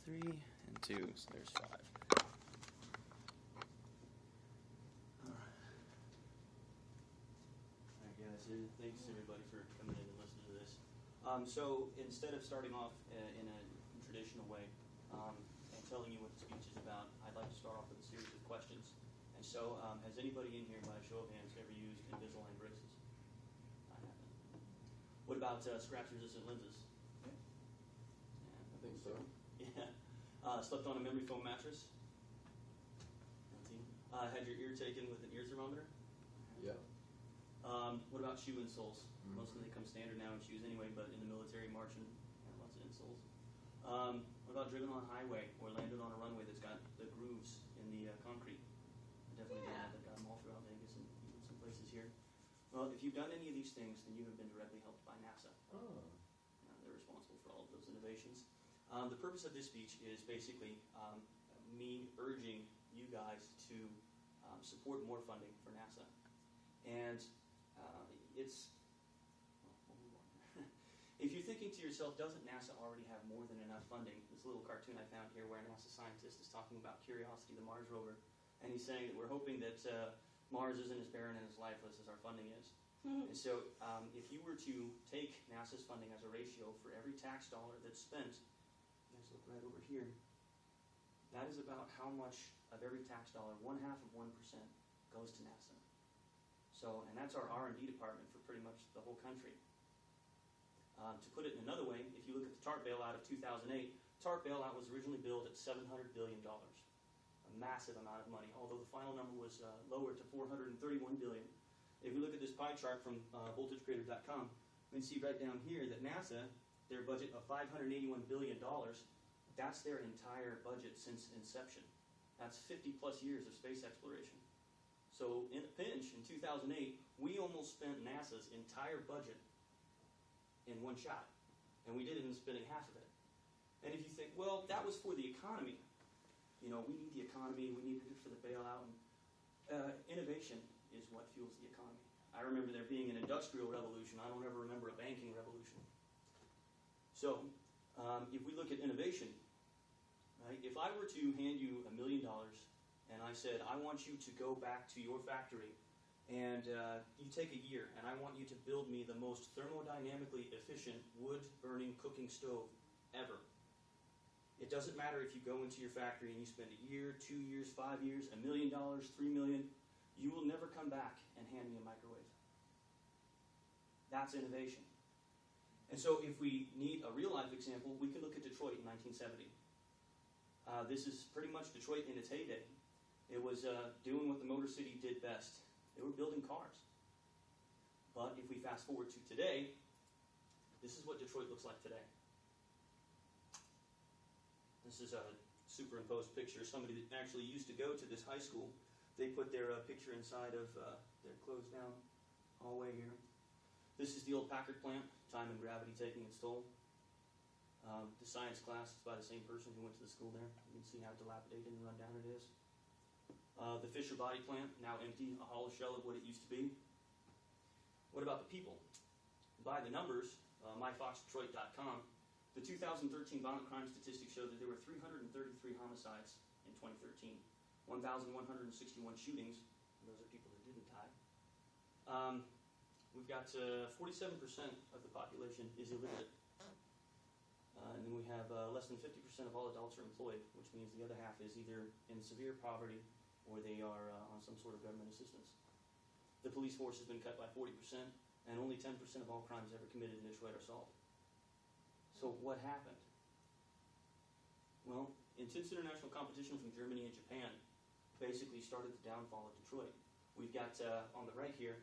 3 and 2, so there's 5. Alright guys, thanks everybody for coming in and listening to this. So instead of starting off in a traditional way and telling you what the speech is about, I'd like to start off with a series of questions. And so, has anybody in here, by a show of hands, ever used Invisalign braces? I haven't. What about scratch-resistant lenses? Yeah, I think so. Yeah. Slept on a memory foam mattress? Had your ear taken with an ear thermometer? Yeah. What about shoe insoles? Mm-hmm. Mostly they come standard now in shoes anyway, but in the military, marching, lots of insoles. What about driven on a highway or landed on a runway that's got the grooves in the concrete? I definitely did. I've got them all throughout Vegas and even some places here. Well, if you've done any of these things, then you have been directly helped by NASA. Oh. They're responsible for all of those innovations. The purpose of this speech is basically me urging you guys to support more funding for NASA. And it's, well, we'll move on. If you're thinking to yourself, doesn't NASA already have more than enough funding? This little cartoon I found here where a NASA scientist is talking about Curiosity, the Mars rover, and he's saying that we're hoping that Mars isn't as barren and as lifeless as our funding is. Mm-hmm. And so if you were to take NASA's funding as a ratio for every tax dollar that's spent, you guys look right over here, that is about how much of every tax dollar, 1/2 of 1%, goes to NASA. So, and that's our R&D department for pretty much the whole country. To put it in another way, if you look at the TARP bailout of 2008, TARP bailout was originally billed at $700 billion. A massive amount of money, although the final number was lowered to $431 billion. If you look at this pie chart from voltagecreator.com, you can see right down here that NASA, their budget of $581 billion, that's their entire budget since inception. That's 50 plus years of space exploration. So in a pinch, in 2008, we almost spent NASA's entire budget in one shot. And we did it in spending half of it. And if you think, well, that was for the economy. You know, we need the economy, we needed it for the bailout. And, innovation is what fuels the economy. I remember there being an industrial revolution. I don't ever remember a banking revolution. So, if we look at innovation, right, if I were to hand you $1 million and I said, I want you to go back to your factory and you take a year and I want you to build me the most thermodynamically efficient wood-burning cooking stove ever. It doesn't matter if you go into your factory and you spend a year, 2 years, 5 years, $1 million, $3 million, you will never come back and hand me a microwave. That's innovation. And so if we need a real-life example, we can look at Detroit in 1970. This is pretty much Detroit in its heyday. It was doing what the Motor City did best. They were building cars. But if we fast forward to today, this is what Detroit looks like today. This is a superimposed picture. Somebody that actually used to go to this high school, they put their picture inside of their closed down hallway here. This is the old Packard plant, time and gravity taking its toll. The science class is by the same person who went to the school there. You can see how dilapidated and run down it is. The Fisher body plant, now empty, a hollow shell of what it used to be. What about the people? By the numbers, myfoxdetroit.com, the 2013 violent crime statistics show that there were 333 homicides in 2013, 1,161 shootings, and those are people that didn't die. We've got 47% of the population is illiterate. And then we have less than 50% of all adults are employed, which means the other half is either in severe poverty or they are on some sort of government assistance. The police force has been cut by 40%, and only 10% of all crimes ever committed in Detroit are solved. So what happened? Well, intense international competition from Germany and Japan basically started the downfall of Detroit. We've got, on the right here,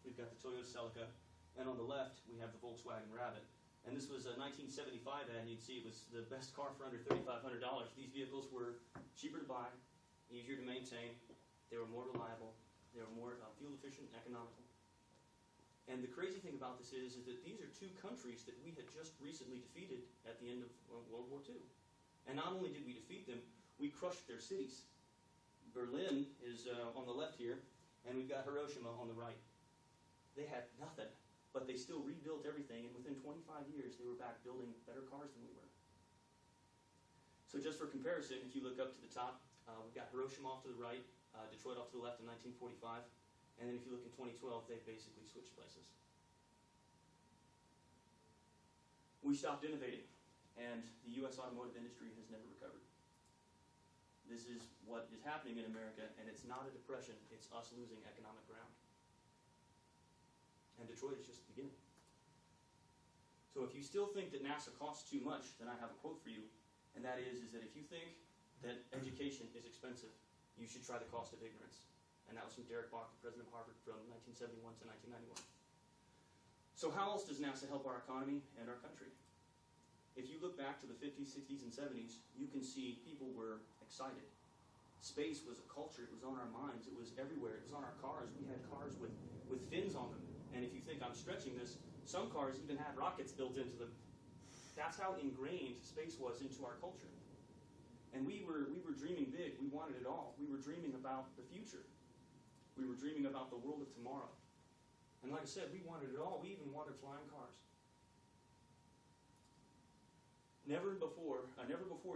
we've got the Toyota Celica, and on the left, we have the Volkswagen Rabbit. And this was a 1975 ad, and you'd see it was the best car for under $3,500. These vehicles were cheaper to buy, easier to maintain, they were more reliable, they were more fuel efficient and economical. And the crazy thing about this is that these are two countries that we had just recently defeated at the end of World War II. And not only did we defeat them, we crushed their cities. Berlin is on the left here, and we've got Hiroshima on the right. They had nothing, but they still rebuilt everything, and within 25 years, they were back building better cars than we were. So just for comparison, if you look up to the top, we've got Hiroshima off to the right, Detroit off to the left in 1945, and then if you look in 2012, they've basically switched places. We stopped innovating, and the U.S. automotive industry has never recovered. This is what is happening in America, and it's not a depression, it's us losing economic ground. And Detroit is just the beginning. So if you still think that NASA costs too much, then I have a quote for you, and that is that if you think that education is expensive, you should try the cost of ignorance. And that was from Derek Bok, the president of Harvard, from 1971 to 1991. So how else does NASA help our economy and our country? If you look back to the 50s, 60s, and 70s, you can see people were excited. Space was a culture. It was on our minds. It was everywhere. It was on our cars. We had cars with fins on them. And if you think I'm stretching this, some cars even had rockets built into them. That's how ingrained space was into our culture. And we were dreaming big. We wanted it all. We were dreaming about the future. We were dreaming about the world of tomorrow. And like I said, we wanted it all. We even wanted flying cars. Never before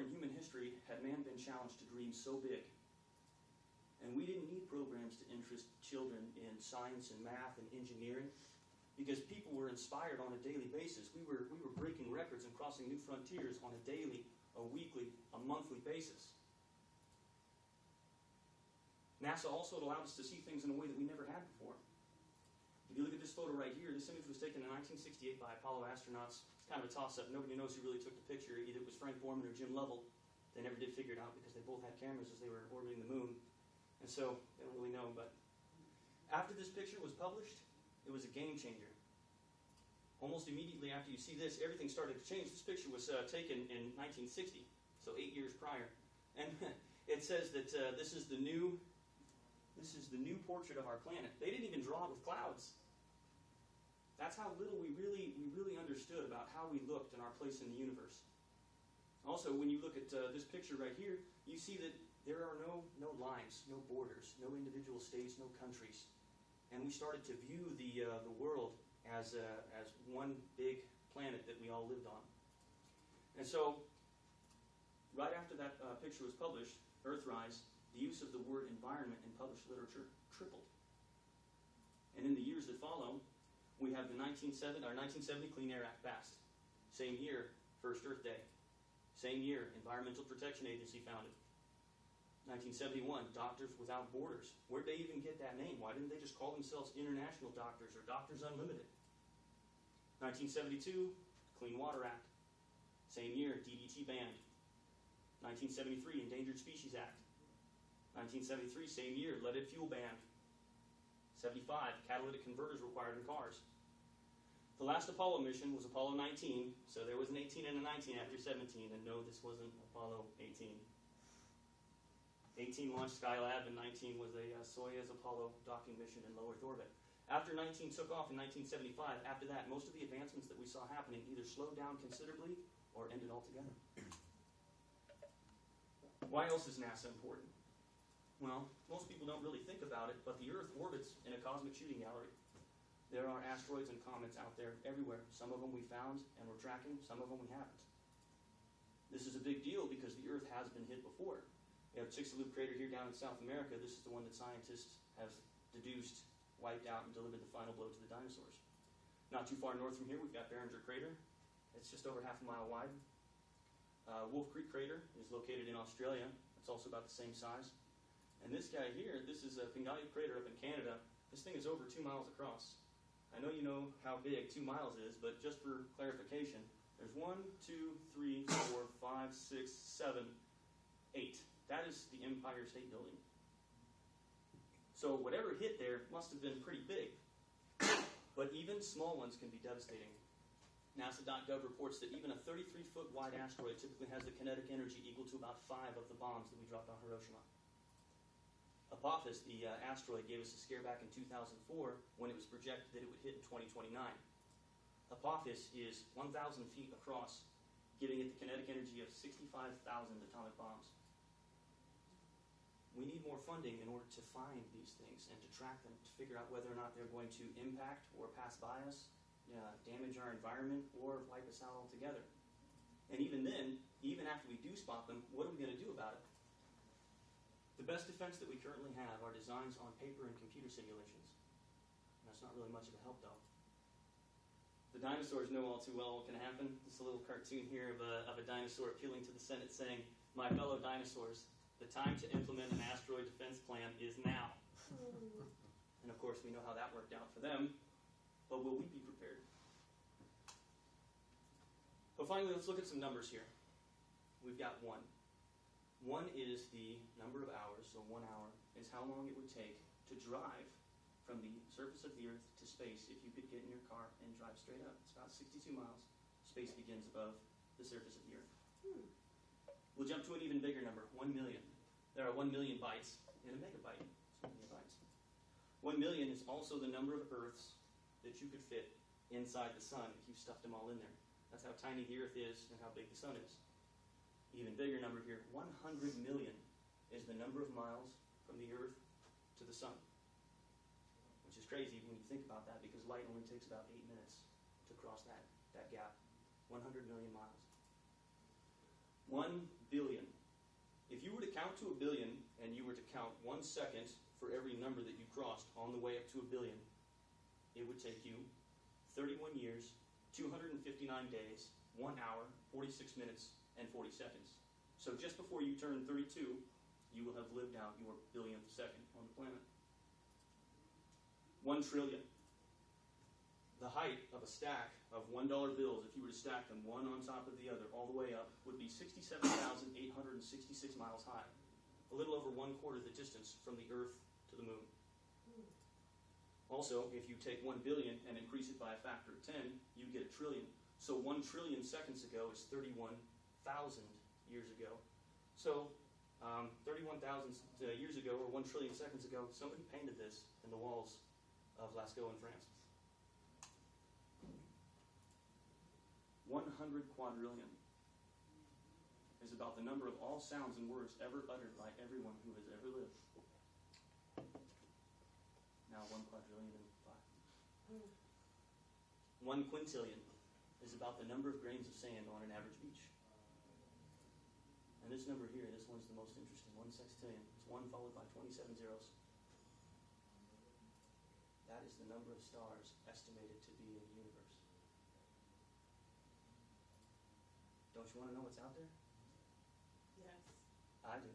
in human history had man been challenged to dream so big. And we didn't need programs to interest children in science and math and engineering because people were inspired on a daily basis. We were breaking records and crossing new frontiers on a daily, a weekly, a monthly basis. NASA also allowed us to see things in a way that we never had before. If you look at this photo right here, this image was taken in 1968 by Apollo astronauts. It's kind of a toss-up. Nobody knows who really took the picture. Either it was Frank Borman or Jim Lovell. They never did figure it out because they both had cameras as they were orbiting the moon. And so they don't really know. But after this picture was published, it was a game changer. Almost immediately after you see this, everything started to change. This picture was taken in 1960, so 8 years prior. And it says that this is the new portrait of our planet. They didn't even draw it with clouds. That's how little we really understood about how we looked and our place in the universe. Also, when you look at this picture right here, you see that there are no lines, no borders, no individual states, no countries. And we started to view the world as one big planet that we all lived on. And so, right after that picture was published, Earthrise, the use of the word environment in published literature tripled. And in the years that follow, we have the 1970 Clean Air Act passed. Same year, First Earth Day. Same year, Environmental Protection Agency founded. 1971, Doctors Without Borders. Where'd they even get that name? Why didn't they just call themselves International Doctors or Doctors Unlimited? 1972, Clean Water Act. Same year, DDT banned. 1973, Endangered Species Act. 1973, same year, leaded fuel banned. 75, catalytic converters required in cars. The last Apollo mission was Apollo 19, so there was an 18 and a 19 after 17, and no, this wasn't Apollo 18. 18 launched Skylab, and 19 was a Soyuz Apollo docking mission in low Earth orbit. After 19 took off in 1975, after that, most of the advancements that we saw happening either slowed down considerably or ended altogether. Why else is NASA important? Well, most people don't really think about it, but the Earth orbits in a cosmic shooting gallery. There are asteroids and comets out there everywhere. Some of them we found and we're tracking, some of them we haven't. This is a big deal because the Earth has been hit before. We have Chicxulub crater here down in South America. This is the one that scientists have deduced, wiped out, and delivered the final blow to the dinosaurs. Not too far north from here, we've got Barringer crater. It's just over half a mile wide. Wolf Creek crater is located in Australia. It's also about the same size. And this guy here, this is a Pingali crater up in Canada. This thing is over 2 miles across. I know you know how big 2 miles is, but just for clarification, there's 1, 2, 3, 4, 5, 6, 7, 8. That is the Empire State Building. So whatever hit there must have been pretty big. But even small ones can be devastating. NASA.gov reports that even a 33-foot wide asteroid typically has the kinetic energy equal to about 5 of the bombs that we dropped on Hiroshima. Apophis, the asteroid, gave us a scare back in 2004 when it was projected that it would hit in 2029. Apophis is 1,000 feet across, giving it the kinetic energy of 65,000 atomic bombs. We need more funding in order to find these things and to track them, to figure out whether or not they're going to impact or pass by us, damage our environment, or wipe us out altogether. And even then, even after we do spot them, what are we going to do about it? The best defense that we currently have are designs on paper and computer simulations. And that's not really much of a help, though. The dinosaurs know all too well what can happen. This little cartoon here of a dinosaur appealing to the Senate saying, "My fellow dinosaurs, the time to implement an asteroid defense plan is now." And of course, we know how that worked out for them. But will we be prepared? But finally, let's look at some numbers here. We've got 1. 1 is the number of hours, so 1 hour is how long it would take to drive from the surface of the Earth to space if you could get in your car and drive straight up. It's about 62 miles. Space begins above the surface of the Earth. We'll jump to an even bigger number, 1 million. There are 1 million bytes in a megabyte. So many bytes. 1 million is also the number of Earths that you could fit inside the sun if you stuffed them all in there. That's how tiny the Earth is and how big the sun is. Even bigger number here, 100 million is the number of miles from the Earth to the sun. Which is crazy when you think about that, because light only takes about 8 minutes to cross that gap. 100 million miles. 1 billion. If you were to count to 1 billion, and you were to count 1 second for every number that you crossed on the way up to 1 billion, it would take you 31 years, 259 days, 1 hour, 46 minutes, and 40 seconds. So just before you turn 32, you will have lived out your billionth second on the planet. 1 trillion. The height of a stack of $1 bills, if you were to stack them one on top of the other all the way up, would be 67,866 miles high. A little over 1/4 the distance from the Earth to the Moon. Also, if you take 1 billion and increase it by a factor of 10, you get a trillion. So 1 trillion seconds ago is 31,000 years ago. So 31,000 years ago, or 1 trillion seconds ago, somebody painted this in the walls of Lascaux in France. 100 quadrillion is about the number of all sounds and words ever uttered by everyone who has ever lived. Now 1 quadrillion and 5. 1 quintillion is about the number of grains of sand on an average beach. And this number here, this one's the most interesting, 1 sextillion. It's 1 followed by 27 zeros. That is the number of stars estimated to be in the universe. Don't you want to know what's out there? Yes. I do.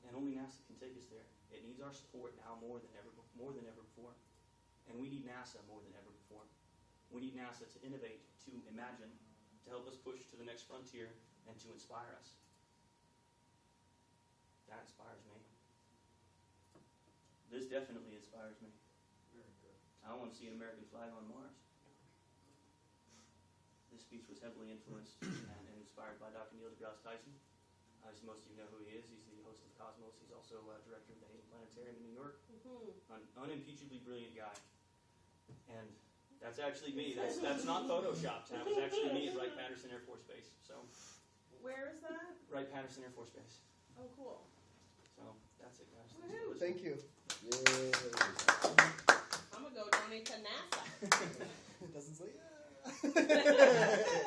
And only NASA can take us there. It needs our support now more than ever before. And we need NASA more than ever before. We need NASA to innovate, to imagine, to help us push to the next frontier, and to inspire us. That inspires me. This definitely inspires me. Very good. I want to see an American flag on Mars. This speech was heavily influenced and inspired by Dr. Neil deGrasse Tyson. As most of you know who he is, he's the host of Cosmos. He's also director of the Hayden Planetarium in New York. An unimpeachably brilliant guy. And that's actually me. That's not photoshopped. That was actually me at Wright-Patterson Air Force Base. So, Where is that? Wright-Patterson Air Force Base. Oh, cool. So that's it, guys. Woohoo. Thank you. Yay. I'm going to go donate to NASA. It doesn't say yeah.